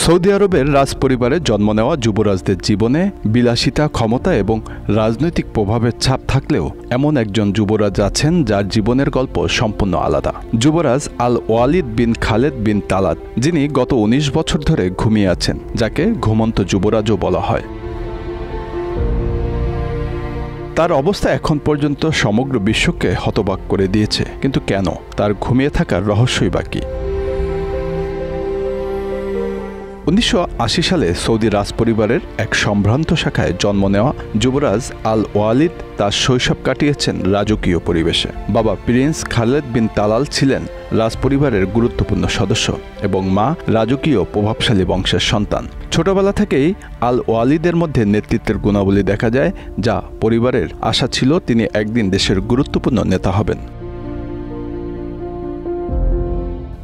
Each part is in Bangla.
সৌদি আরবের রাজপরিবারে জন্ম নেওয়া যুবরাজদের জীবনে বিলাসিতা, ক্ষমতা এবং রাজনৈতিক প্রভাবের ছাপ থাকলেও এমন একজন যুবরাজ আছেন যার জীবনের গল্প সম্পূর্ণ আলাদা। যুবরাজ আল ওয়ালিদ বিন খালেদ বিন তালাত, যিনি গত ১৯ বছর ধরে ঘুমিয়ে আছেন, যাকে ঘুমন্ত যুবরাজও বলা হয়। তার অবস্থা এখন পর্যন্ত সমগ্র বিশ্বকে হতবাক করে দিয়েছে। কিন্তু কেন? তার ঘুমিয়ে থাকার রহস্যই বাকি। ১৯৮০ সালে সৌদি রাজপরিবারের এক সম্ভ্রান্ত শাখায় জন্ম নেওয়া যুবরাজ আল ওয়ালিদ তার শৈশব কাটিয়েছেন রাজকীয় পরিবেশে। বাবা প্রিন্স খালেদ বিন তালাল ছিলেন রাজপরিবারের গুরুত্বপূর্ণ সদস্য এবং মা রাজকীয় প্রভাবশালী বংশের সন্তান। ছোটবেলা থেকেই আল ওয়ালিদের মধ্যে নেতৃত্বের গুণাবলী দেখা যায়, যা পরিবারের আশা ছিল তিনি একদিন দেশের গুরুত্বপূর্ণ নেতা হবেন।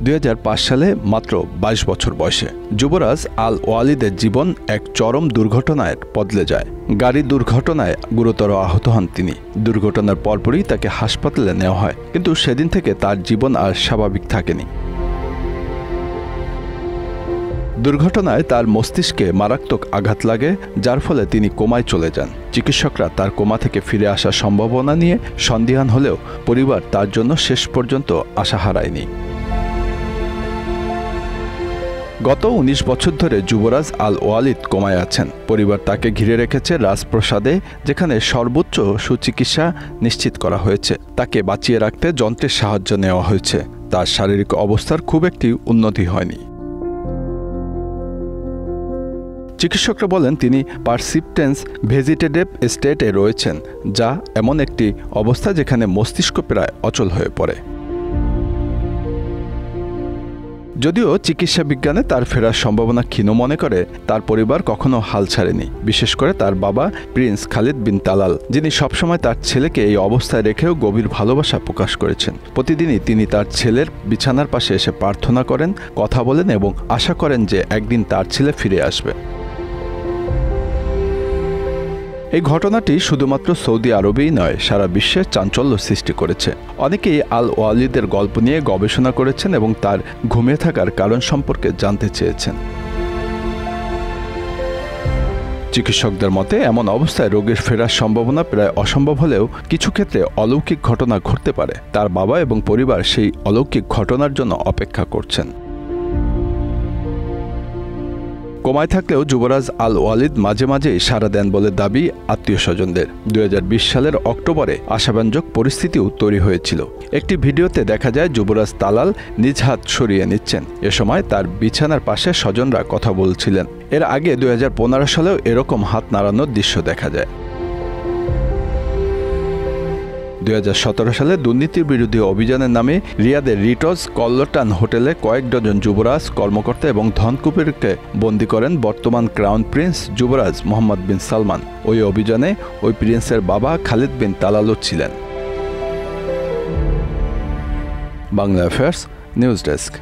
২০০৫ সালে মাত্র ২২ বছর বয়সে যুবরাজ আল ওয়ালিদের জীবন এক চরম দুর্ঘটনায় বদলে যায়। গাড়ি দুর্ঘটনায় গুরুতর আহত হন তিনি। দুর্ঘটনার পরপরই তাকে হাসপাতালে নেওয়া হয়, কিন্তু সেদিন থেকে তার জীবন আর স্বাভাবিক থাকেনি। দুর্ঘটনায় তার মস্তিষ্কে মারাত্মক আঘাত লাগে, যার ফলে তিনি কোমায় চলে যান। চিকিৎসকরা তার কোমা থেকে ফিরে আসার সম্ভাবনা নিয়ে সন্দিহান হলেও পরিবার তার জন্য শেষ পর্যন্ত আশা হারায়নি। গত ১৯ বছর ধরে যুবরাজ আল ওয়ালিদ কোমায় আছেন। পরিবার তাকে ঘিরে রেখেছে রাজপ্রাসাদে, যেখানে সর্বোচ্চ সুচিকিৎসা নিশ্চিত করা হয়েছে। তাকে বাঁচিয়ে রাখতে যন্ত্রের সাহায্য নেওয়া হয়েছে। তার শারীরিক অবস্থার খুব একটি উন্নতি হয়নি। চিকিৎসকরা বলেন তিনি পারসিস্টেন্স ভেজিটেটিভ স্টেটে রয়েছেন, যা এমন একটি অবস্থা যেখানে মস্তিষ্ক প্রায় অচল হয়ে পড়ে। যদিও চিকিৎসা বিজ্ঞানে তার ফেরার সম্ভাবনা ক্ষীণ মনে করে, তার পরিবার কখনো হাল ছাড়েনি, বিশেষ করে তার বাবা প্রিন্স খালিদ বিন তালাল, যিনি সবসময় তার ছেলেকে এই অবস্থায় রেখেও গভীর ভালোবাসা প্রকাশ করেছেন। প্রতিদিনই তিনি তার ছেলের বিছানার পাশে এসে প্রার্থনা করেন, কথা বলেন এবং আশা করেন যে একদিন তার ছেলে ফিরে আসবে। এই ঘটনাটি শুধুমাত্র সৌদি আরবেই নয়, সারা বিশ্বে চাঞ্চল্য সৃষ্টি করেছে। অনেকেই আল ওয়ালিদের গল্প নিয়ে গবেষণা করেছেন এবং তার ঘুমিয়ে থাকার কারণ সম্পর্কে জানতে চেয়েছেন। চিকিৎসকদের মতে এমন অবস্থায় রোগীর ফেরার সম্ভাবনা প্রায় অসম্ভব হলেও কিছু ক্ষেত্রে অলৌকিক ঘটনা ঘটতে পারে। তার বাবা এবং পরিবার সেই অলৌকিক ঘটনার জন্য অপেক্ষা করছেন। কোমায় থাকলেও যুবরাজ আল ওয়ালিদ মাঝে মাঝেই সাড়া দেন বলে দাবি আত্মীয় স্বজনদের। ২০২০ সালের অক্টোবরে আশাব্যঞ্জক পরিস্থিতিও তৈরি হয়েছিল। একটি ভিডিওতে দেখা যায় যুবরাজ তালাল নিজ হাত সরিয়ে নিচ্ছেন। এ সময় তার বিছানার পাশে স্বজনরা কথা বলছিলেন। এর আগে ২০১৫ সালেও এরকম হাত নাড়ানোর দৃশ্য দেখা যায়। ২০১৭ সালে দুর্নীতির বিরোধী অভিযানের নামে রিয়াদের রিটজ কল্লোটান হোটেলে কয়েক ডজন যুবরাজ, কর্মকর্তা এবং ধনকুবেরকে বন্দী করেন বর্তমান ক্রাউন প্রিন্স যুবরাজ মোহাম্মদ বিন সালমান। ওই অভিযানে ওই প্রিন্সের বাবা খালিদ বিন তালালও ছিলেন। Bangla affairs news desk.